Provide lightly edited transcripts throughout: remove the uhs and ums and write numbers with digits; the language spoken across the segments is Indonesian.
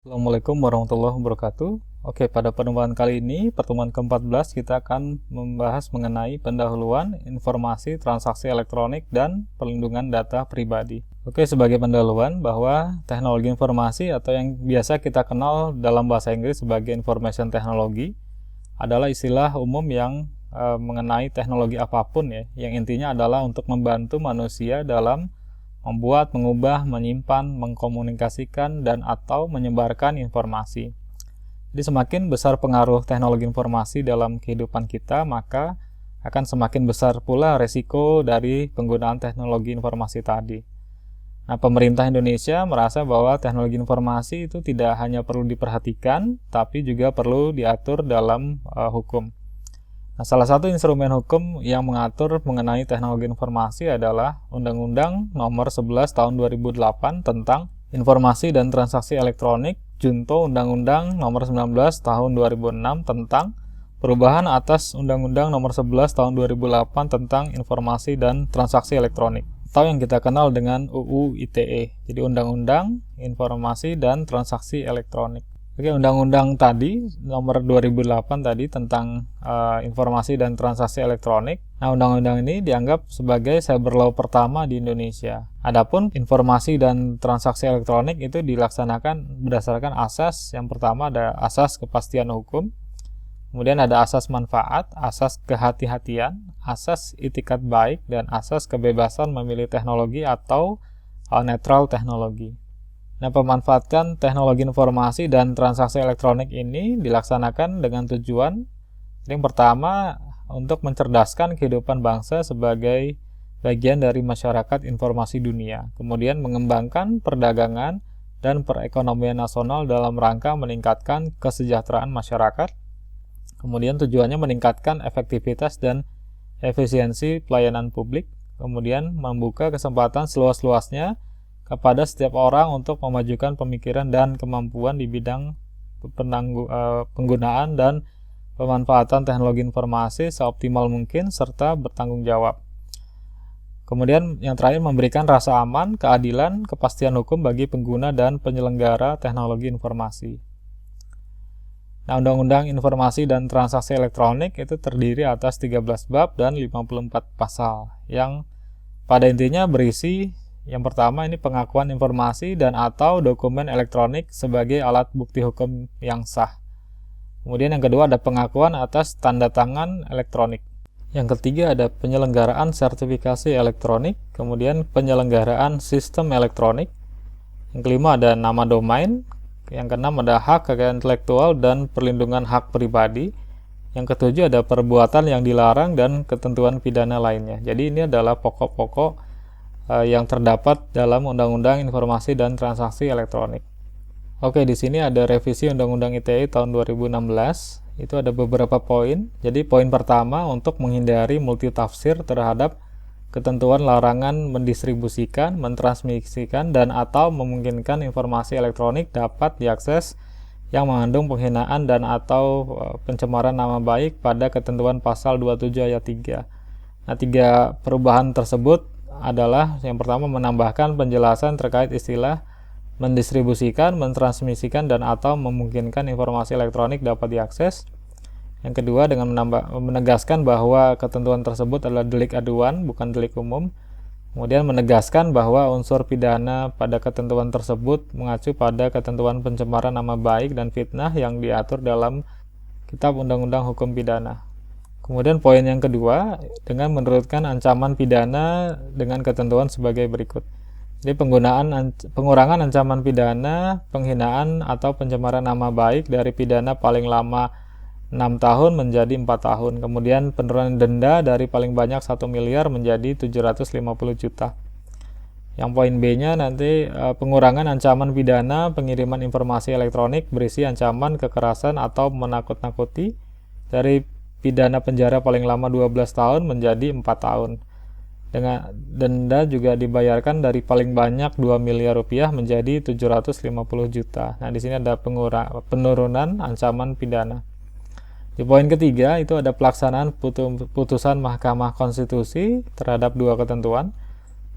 Assalamualaikum warahmatullahi wabarakatuh. Oke, pada pertemuan kali ini, pertemuan ke-14, kita akan membahas mengenai pendahuluan informasi transaksi elektronik dan perlindungan data pribadi. Oke, sebagai pendahuluan bahwa teknologi informasi atau yang biasa kita kenal dalam bahasa Inggris sebagai information technology adalah istilah umum yang mengenai teknologi apapun ya, yang intinya adalah untuk membantu manusia dalam membuat, mengubah, menyimpan, mengkomunikasikan, dan atau menyebarkan informasi. Jadi semakin besar pengaruh teknologi informasi dalam kehidupan kita, maka akan semakin besar pula resiko dari penggunaan teknologi informasi tadi. Nah, pemerintah Indonesia merasa bahwa teknologi informasi itu tidak hanya perlu diperhatikan, tapi juga perlu diatur dalam hukum. Nah, salah satu instrumen hukum yang mengatur mengenai teknologi informasi adalah Undang-Undang Nomor 11 Tahun 2008 tentang Informasi dan Transaksi Elektronik, junto Undang-Undang Nomor 19 Tahun 2006 tentang perubahan atas Undang-Undang Nomor 11 Tahun 2008 tentang Informasi dan Transaksi Elektronik, atau yang kita kenal dengan UU ITE. Jadi Undang-Undang Informasi dan Transaksi Elektronik. Oke, undang-undang tadi nomor 2008 tadi tentang informasi dan transaksi elektronik. Nah, undang-undang ini dianggap sebagai cyber law pertama di Indonesia. Adapun informasi dan transaksi elektronik itu dilaksanakan berdasarkan asas. Yang pertama ada asas kepastian hukum. Kemudian ada asas manfaat, asas kehati-hatian, asas itikat baik, dan asas kebebasan memilih teknologi atau netral teknologi. Nah, pemanfaatan teknologi informasi dan transaksi elektronik ini dilaksanakan dengan tujuan yang pertama untuk mencerdaskan kehidupan bangsa sebagai bagian dari masyarakat informasi dunia, kemudian mengembangkan perdagangan dan perekonomian nasional dalam rangka meningkatkan kesejahteraan masyarakat, kemudian tujuannya meningkatkan efektivitas dan efisiensi pelayanan publik, kemudian membuka kesempatan seluas-luasnya kepada setiap orang untuk memajukan pemikiran dan kemampuan di bidang penggunaan dan pemanfaatan teknologi informasi seoptimal mungkin serta bertanggung jawab. Kemudian yang terakhir memberikan rasa aman, keadilan, kepastian hukum bagi pengguna dan penyelenggara teknologi informasi. Nah, Undang-Undang Informasi dan Transaksi Elektronik itu terdiri atas 13 bab dan 54 pasal yang pada intinya berisi yang pertama ini pengakuan informasi dan atau dokumen elektronik sebagai alat bukti hukum yang sah. Kemudian yang kedua ada pengakuan atas tanda tangan elektronik. Yang ketiga ada penyelenggaraan sertifikasi elektronik, kemudian penyelenggaraan sistem elektronik. Yang kelima ada nama domain. Yang keenam ada hak kekayaan intelektual dan perlindungan hak pribadi. Yang ketujuh ada perbuatan yang dilarang dan ketentuan pidana lainnya. Jadi ini adalah pokok-pokok yang terdapat dalam Undang-Undang Informasi dan Transaksi Elektronik. Oke, di sini ada revisi Undang-Undang ITE tahun 2016. Itu ada beberapa poin. Jadi poin pertama untuk menghindari multitafsir terhadap ketentuan larangan mendistribusikan, mentransmisikan, dan atau memungkinkan informasi elektronik dapat diakses yang mengandung penghinaan dan atau pencemaran nama baik pada ketentuan pasal 27 ayat 3. Nah, tiga perubahan tersebut adalah yang pertama menambahkan penjelasan terkait istilah mendistribusikan, mentransmisikan, dan atau memungkinkan informasi elektronik dapat diakses. Yang kedua dengan menegaskan bahwa ketentuan tersebut adalah delik aduan, bukan delik umum. Kemudian menegaskan bahwa unsur pidana pada ketentuan tersebut mengacu pada ketentuan pencemaran nama baik dan fitnah yang diatur dalam Kitab Undang-Undang Hukum Pidana. Kemudian poin yang kedua dengan menurunkan ancaman pidana dengan ketentuan sebagai berikut. Jadi pengurangan ancaman pidana, penghinaan atau pencemaran nama baik dari pidana paling lama 6 tahun menjadi 4 tahun. Kemudian penurunan denda dari paling banyak 1 miliar menjadi 750 juta. Yang poin B-nya nanti pengurangan ancaman pidana pengiriman informasi elektronik berisi ancaman kekerasan atau menakut-nakuti dari pidana penjara paling lama 12 tahun menjadi 4 tahun. Dengan denda juga dibayarkan dari paling banyak 2 miliar rupiah menjadi 750 juta. Nah, di sini ada penurunan ancaman pidana. Di poin ketiga itu ada pelaksanaan putusan Mahkamah Konstitusi terhadap dua ketentuan.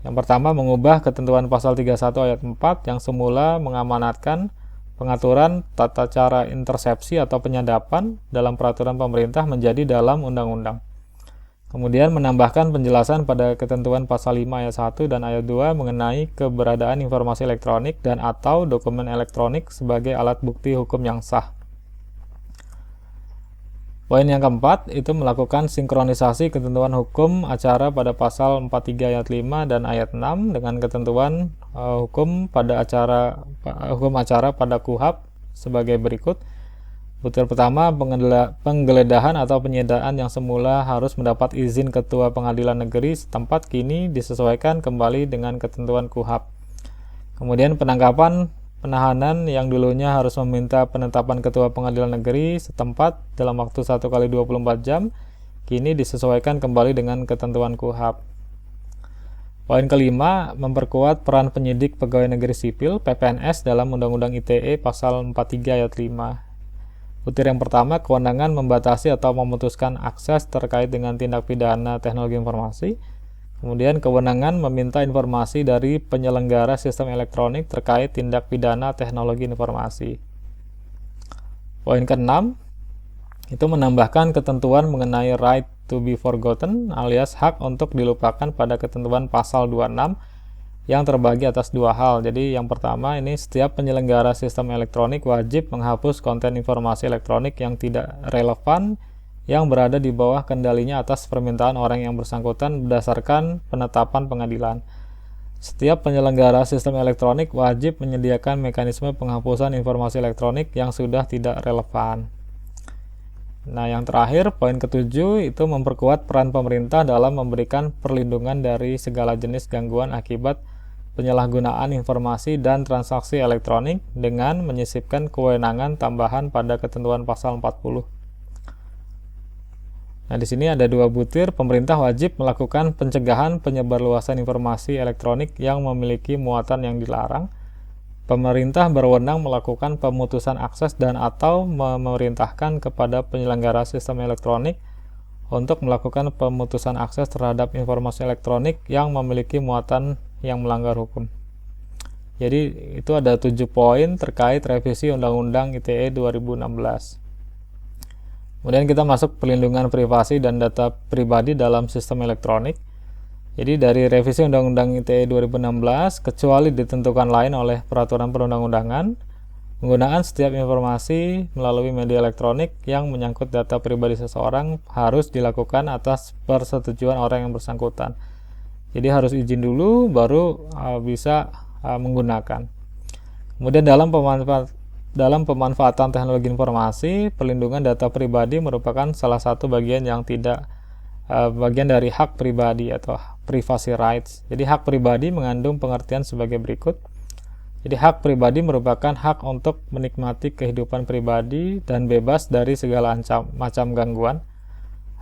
Yang pertama mengubah ketentuan pasal 31 ayat 4 yang semula mengamanatkan pengaturan tata cara intersepsi atau penyadapan dalam peraturan pemerintah menjadi dalam undang-undang. Kemudian menambahkan penjelasan pada ketentuan pasal 5 ayat 1 dan ayat 2 mengenai keberadaan informasi elektronik dan atau dokumen elektronik sebagai alat bukti hukum yang sah. Poin yang keempat itu melakukan sinkronisasi ketentuan hukum acara pada pasal 43 ayat 5 dan ayat 6 dengan ketentuan hukum acara pada KUHP sebagai berikut. Butir pertama, penggeledahan atau penyitaan yang semula harus mendapat izin Ketua Pengadilan Negeri setempat kini disesuaikan kembali dengan ketentuan KUHP. Kemudian penahanan yang dulunya harus meminta penetapan Ketua Pengadilan Negeri setempat dalam waktu 1 kali 24 jam, kini disesuaikan kembali dengan ketentuan KUHP. Poin kelima, memperkuat peran penyidik pegawai negeri sipil (PPNS) dalam Undang-Undang ITE pasal 43 ayat 5. Butir yang pertama, kewenangan membatasi atau memutuskan akses terkait dengan tindak pidana teknologi informasi. Kemudian kewenangan meminta informasi dari penyelenggara sistem elektronik terkait tindak pidana teknologi informasi. Poin keenam, itu menambahkan ketentuan mengenai right to be forgotten alias hak untuk dilupakan pada ketentuan pasal 26 yang terbagi atas dua hal. Jadi yang pertama ini setiap penyelenggara sistem elektronik wajib menghapus konten informasi elektronik yang tidak relevan yang berada di bawah kendalinya atas permintaan orang yang bersangkutan berdasarkan penetapan pengadilan. Setiap penyelenggara sistem elektronik wajib menyediakan mekanisme penghapusan informasi elektronik yang sudah tidak relevan. Nah, yang terakhir, poin ketujuh itu memperkuat peran pemerintah dalam memberikan perlindungan dari segala jenis gangguan akibat penyalahgunaan informasi dan transaksi elektronik dengan menyisipkan kewenangan tambahan pada ketentuan pasal 40. Nah, di sini ada dua butir. Pemerintah wajib melakukan pencegahan penyebarluasan informasi elektronik yang memiliki muatan yang dilarang. Pemerintah berwenang melakukan pemutusan akses dan atau memerintahkan kepada penyelenggara sistem elektronik untuk melakukan pemutusan akses terhadap informasi elektronik yang memiliki muatan yang melanggar hukum. Jadi itu ada 7 poin terkait revisi Undang-Undang ITE 2016. Kemudian kita masuk perlindungan privasi dan data pribadi dalam sistem elektronik. Jadi dari revisi Undang-Undang ITE 2016, kecuali ditentukan lain oleh peraturan perundang-undangan, penggunaan setiap informasi melalui media elektronik yang menyangkut data pribadi seseorang harus dilakukan atas persetujuan orang yang bersangkutan. Jadi harus izin dulu baru bisa menggunakan. Kemudian dalam pemanfaatan teknologi informasi, perlindungan data pribadi merupakan salah satu bagian dari hak pribadi atau privacy rights. Jadi hak pribadi mengandung pengertian sebagai berikut. Jadi hak pribadi merupakan hak untuk menikmati kehidupan pribadi dan bebas dari segala macam gangguan.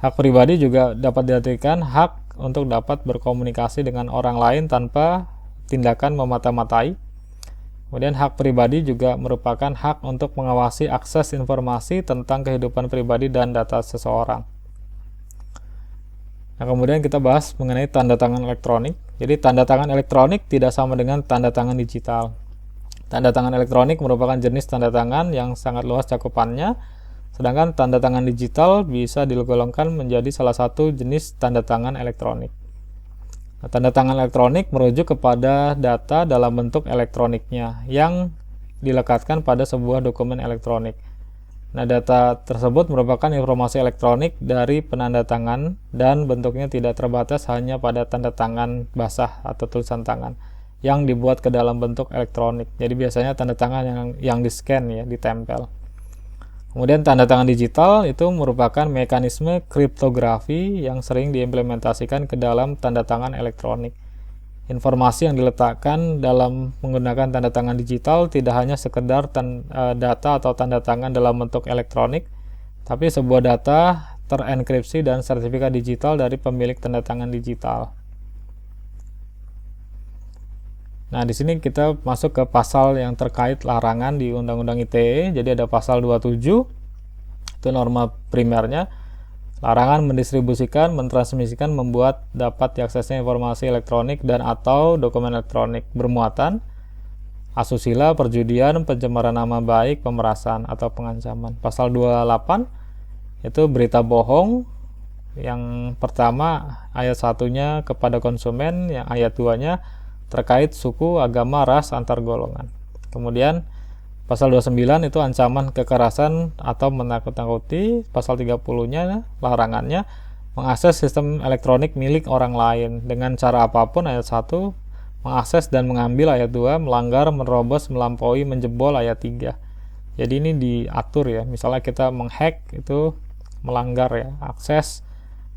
Hak pribadi juga dapat diartikan hak untuk dapat berkomunikasi dengan orang lain tanpa tindakan memata-matai. Kemudian hak pribadi juga merupakan hak untuk mengawasi akses informasi tentang kehidupan pribadi dan data seseorang. Nah, kemudian kita bahas mengenai tanda tangan elektronik. Jadi tanda tangan elektronik tidak sama dengan tanda tangan digital. Tanda tangan elektronik merupakan jenis tanda tangan yang sangat luas cakupannya, sedangkan tanda tangan digital bisa digolongkan menjadi salah satu jenis tanda tangan elektronik. Nah, tanda tangan elektronik merujuk kepada data dalam bentuk elektroniknya yang dilekatkan pada sebuah dokumen elektronik. Nah, data tersebut merupakan informasi elektronik dari penanda tangan dan bentuknya tidak terbatas hanya pada tanda tangan basah atau tulisan tangan yang dibuat ke dalam bentuk elektronik. Jadi biasanya tanda tangan yang di-scan ya, ditempel. Kemudian tanda tangan digital itu merupakan mekanisme kriptografi yang sering diimplementasikan ke dalam tanda tangan elektronik. Informasi yang diletakkan dalam menggunakan tanda tangan digital tidak hanya sekedar data atau tanda tangan dalam bentuk elektronik, tapi sebuah data terenkripsi dan sertifikat digital dari pemilik tanda tangan digital. Nah, di sini kita masuk ke pasal yang terkait larangan di Undang-Undang ITE. Jadi ada pasal 27, itu norma primernya. Larangan mendistribusikan, mentransmisikan, membuat dapat diaksesnya informasi elektronik dan atau dokumen elektronik bermuatan asusila, perjudian, pencemaran nama baik, pemerasan atau pengancaman. Pasal 28 itu berita bohong. Yang pertama ayat 1-nya kepada konsumen, yang ayat 2-nya terkait suku, agama, ras, antar golongan. Kemudian pasal 29 itu ancaman kekerasan atau menakut-nakuti. Pasal 30-nya larangannya mengakses sistem elektronik milik orang lain dengan cara apapun. Ayat 1 mengakses dan mengambil. Ayat 2 melanggar, menerobos, melampaui, menjebol. Ayat 3. Jadi ini diatur ya. Misalnya kita menghack itu melanggar ya, akses,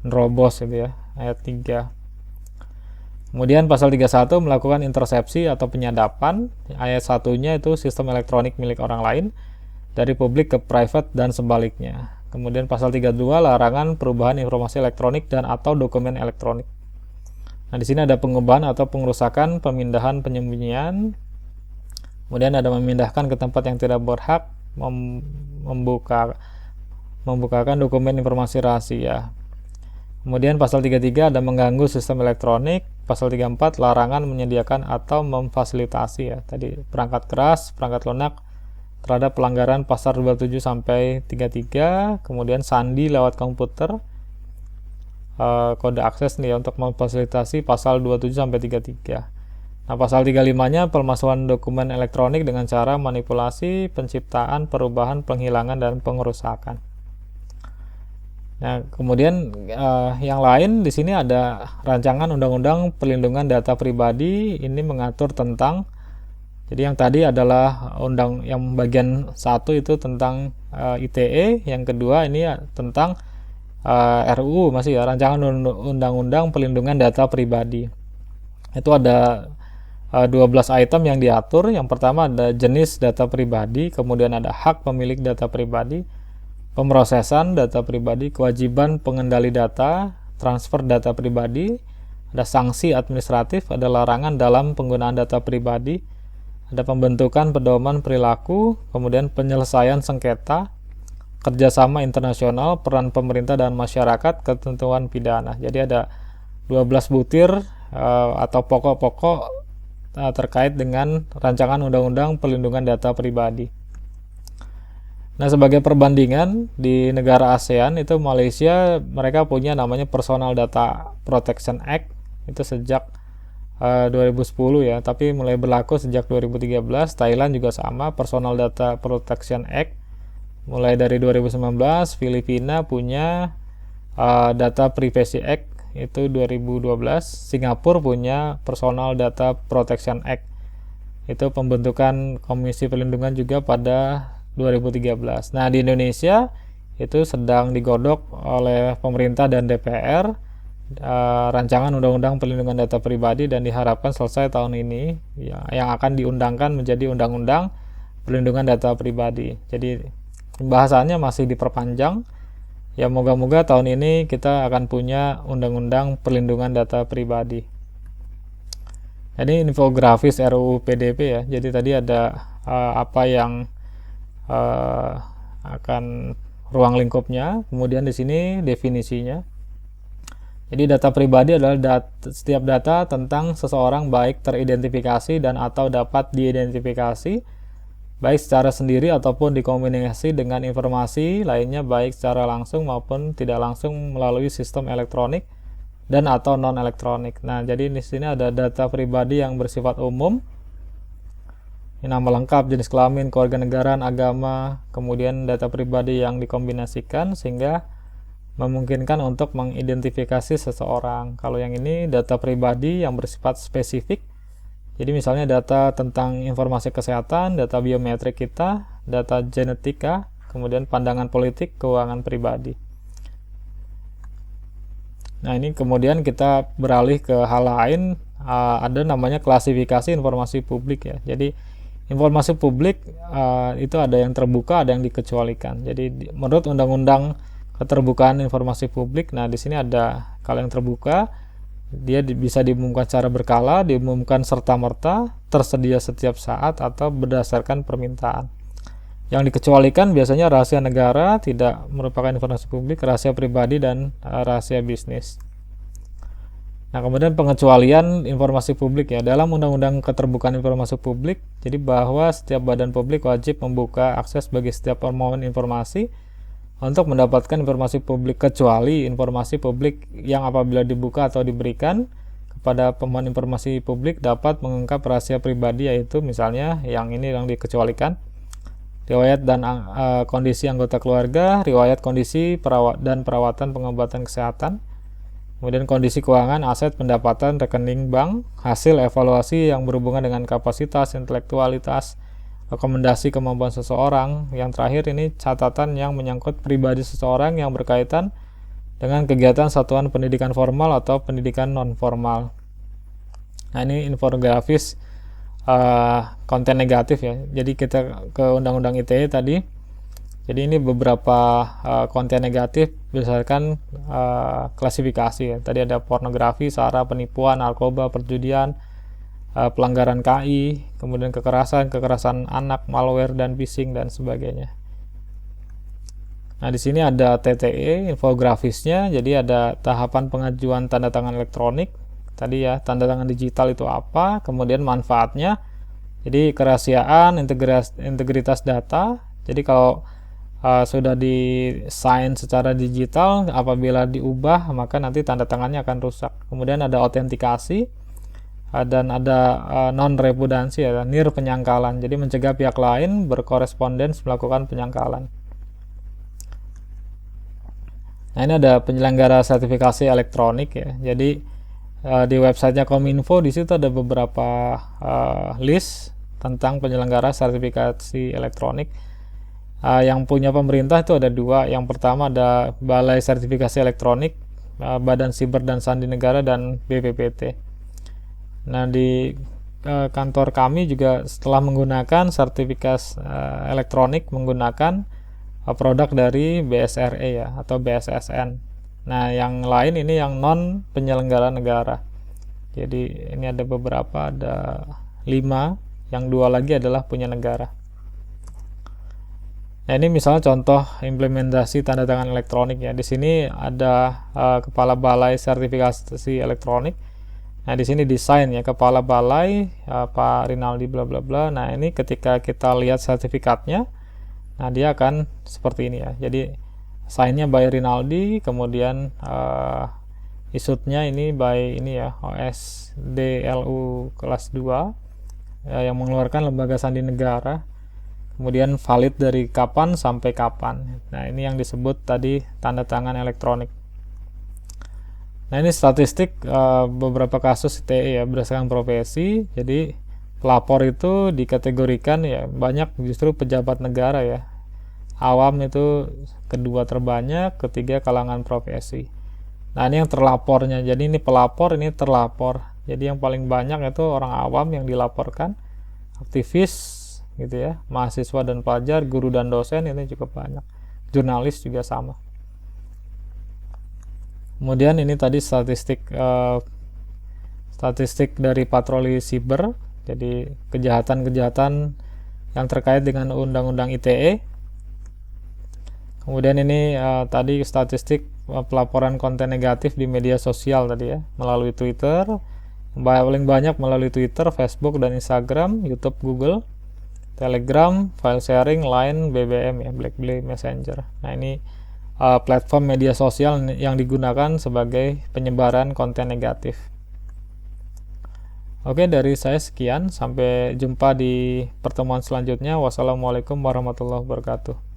menerobos gitu ya. Ayat 3. Kemudian pasal 31 melakukan intersepsi atau penyadapan. Ayat 1-nya itu sistem elektronik milik orang lain dari publik ke private dan sebaliknya. Kemudian pasal 32 larangan perubahan informasi elektronik dan atau dokumen elektronik. Nah, di sini ada pengubahan atau pengerusakan, pemindahan, penyembunyian. Kemudian ada memindahkan ke tempat yang tidak berhak, membukakan dokumen informasi rahasia. Kemudian pasal 33 ada mengganggu sistem elektronik. Pasal 34 larangan menyediakan atau memfasilitasi ya. Tadi perangkat keras, perangkat lunak terhadap pelanggaran pasal 27 sampai 33. Kemudian sandi lewat komputer. Kode akses nih untuk memfasilitasi pasal 27 sampai 33. Nah, pasal 35-nya pemalsuan dokumen elektronik dengan cara manipulasi, penciptaan, perubahan, penghilangan dan pengerusakan. Nah, kemudian yang lain di sini ada rancangan undang-undang perlindungan data pribadi. Ini mengatur tentang, jadi yang tadi adalah yang bagian 1 itu tentang ITE, yang kedua ini tentang RUU masih ya, rancangan undang-undang perlindungan data pribadi. Itu ada 12 item yang diatur. Yang pertama ada jenis data pribadi, kemudian ada hak pemilik data pribadi, pemrosesan data pribadi, kewajiban pengendali data, transfer data pribadi, ada sanksi administratif, ada larangan dalam penggunaan data pribadi, ada pembentukan pedoman perilaku, kemudian penyelesaian sengketa, kerjasama internasional, peran pemerintah dan masyarakat, ketentuan pidana. Jadi ada 12 butir atau pokok-pokok terkait dengan rancangan undang-undang perlindungan data pribadi. Nah, sebagai perbandingan di negara ASEAN itu Malaysia mereka punya namanya Personal Data Protection Act itu sejak 2010 ya, tapi mulai berlaku sejak 2013. Thailand juga sama, Personal Data Protection Act mulai dari 2019. Filipina punya Data Privacy Act itu 2012. Singapura punya Personal Data Protection Act itu pembentukan Komisi Perlindungan juga pada 2013. Nah, di Indonesia itu sedang digodok oleh pemerintah dan DPR rancangan undang-undang perlindungan data pribadi dan diharapkan selesai tahun ini ya, yang akan diundangkan menjadi undang-undang perlindungan data pribadi. Jadi pembahasannya masih diperpanjang. Ya, moga-moga tahun ini kita akan punya undang-undang perlindungan data pribadi. Ini infografis RUU PDP ya. Jadi tadi ada apa yang akan ruang lingkupnya, kemudian di sini definisinya. Jadi data pribadi adalah setiap data tentang seseorang baik teridentifikasi dan atau dapat diidentifikasi baik secara sendiri ataupun dikombinasi dengan informasi lainnya baik secara langsung maupun tidak langsung melalui sistem elektronik dan atau non elektronik. Nah, jadi di sini ada data pribadi yang bersifat umum. Nama lengkap, jenis kelamin, kewarganegaraan, agama, kemudian data pribadi yang dikombinasikan sehingga memungkinkan untuk mengidentifikasi seseorang. Kalau yang ini data pribadi yang bersifat spesifik. Jadi misalnya data tentang informasi kesehatan, data biometrik kita, data genetika, kemudian pandangan politik, keuangan pribadi. Nah, ini kemudian kita beralih ke hal lain, ada namanya klasifikasi informasi publik ya. Jadi informasi publik itu ada yang terbuka, ada yang dikecualikan. Jadi menurut Undang-Undang Keterbukaan Informasi Publik, nah di sini ada kalau yang terbuka dia bisa diumumkan secara berkala, diumumkan serta-merta, tersedia setiap saat atau berdasarkan permintaan. Yang dikecualikan biasanya rahasia negara, tidak merupakan informasi publik, rahasia pribadi dan rahasia bisnis. Nah, kemudian pengecualian informasi publik ya. Dalam Undang-Undang Keterbukaan Informasi Publik, jadi bahwa setiap badan publik wajib membuka akses bagi setiap permohonan informasi untuk mendapatkan informasi publik, kecuali informasi publik yang apabila dibuka atau diberikan kepada pemohon informasi publik dapat mengungkap rahasia pribadi, yaitu misalnya yang ini yang dikecualikan: riwayat dan kondisi anggota keluarga, riwayat kondisi dan perawatan pengobatan kesehatan, kemudian kondisi keuangan, aset, pendapatan, rekening bank, hasil evaluasi yang berhubungan dengan kapasitas, intelektualitas, rekomendasi kemampuan seseorang. Yang terakhir ini catatan yang menyangkut pribadi seseorang yang berkaitan dengan kegiatan satuan pendidikan formal atau pendidikan non formal. Nah, ini infografis konten negatif ya. Jadi kita ke Undang-Undang ITE tadi. Jadi ini beberapa konten negatif berdasarkan klasifikasi ya. Tadi ada pornografi, sara, penipuan, narkoba, perjudian, pelanggaran KI, kemudian kekerasan anak, malware dan phishing dan sebagainya. Nah, di sini ada TTE infografisnya. Jadi ada tahapan pengajuan tanda tangan elektronik. Tadi ya, tanda tangan digital itu apa, kemudian manfaatnya. Jadi kerahasiaan, integritas data. Jadi kalau sudah di-sign secara digital, apabila diubah maka nanti tanda tangannya akan rusak. Kemudian ada autentikasi dan ada non-repudansi ya, nir penyangkalan. Jadi mencegah pihak lain berkorespondens melakukan penyangkalan. Nah, ini ada penyelenggara sertifikasi elektronik ya. Jadi di websitenya Kominfo di situ ada beberapa list tentang penyelenggara sertifikasi elektronik. Yang punya pemerintah itu ada dua. Yang pertama ada Balai Sertifikasi Elektronik, Badan Siber dan Sandi Negara, dan BPPT. Nah, di kantor kami juga setelah menggunakan sertifikasi elektronik menggunakan produk dari BSRE ya, atau BSSN. Nah, yang lain ini yang non penyelenggara negara. Jadi ini ada beberapa, ada 5, yang 2 lagi adalah punya negara. Nah, ini misalnya contoh implementasi tanda tangan elektronik ya. Di sini ada Kepala Balai Sertifikasi Elektronik. Nah, di sini desain ya, Kepala Balai Pak Rinaldi bla bla bla. Nah, ini ketika kita lihat sertifikatnya, nah dia akan seperti ini ya. Jadi sign-nya by Rinaldi, kemudian issued-nya ini by ini ya, OSDLU kelas 2 yang mengeluarkan Lembaga Sandi Negara. Kemudian valid dari kapan sampai kapan. Nah, ini yang disebut tadi tanda tangan elektronik. Nah, ini statistik beberapa kasus ITE ya, berdasarkan profesi. Jadi pelapor itu dikategorikan ya, banyak justru pejabat negara ya. Awam itu kedua terbanyak, ketiga kalangan profesi. Nah, ini yang terlapornya. Jadi ini pelapor, ini terlapor. Jadi yang paling banyak itu orang awam yang dilaporkan, aktivis gitu ya, mahasiswa dan pelajar, guru dan dosen ini cukup banyak, jurnalis juga sama. Kemudian ini tadi statistik dari patroli siber, jadi kejahatan-kejahatan yang terkait dengan Undang-Undang ITE. Kemudian ini tadi statistik pelaporan konten negatif di media sosial tadi ya, melalui Twitter, paling banyak melalui Twitter, Facebook dan Instagram, YouTube, Google, Telegram, file sharing, Line, BBM ya, BlackBerry Messenger. Nah, ini platform media sosial yang digunakan sebagai penyebaran konten negatif. Oke, dari saya sekian. Sampai jumpa di pertemuan selanjutnya. Wassalamualaikum warahmatullahi wabarakatuh.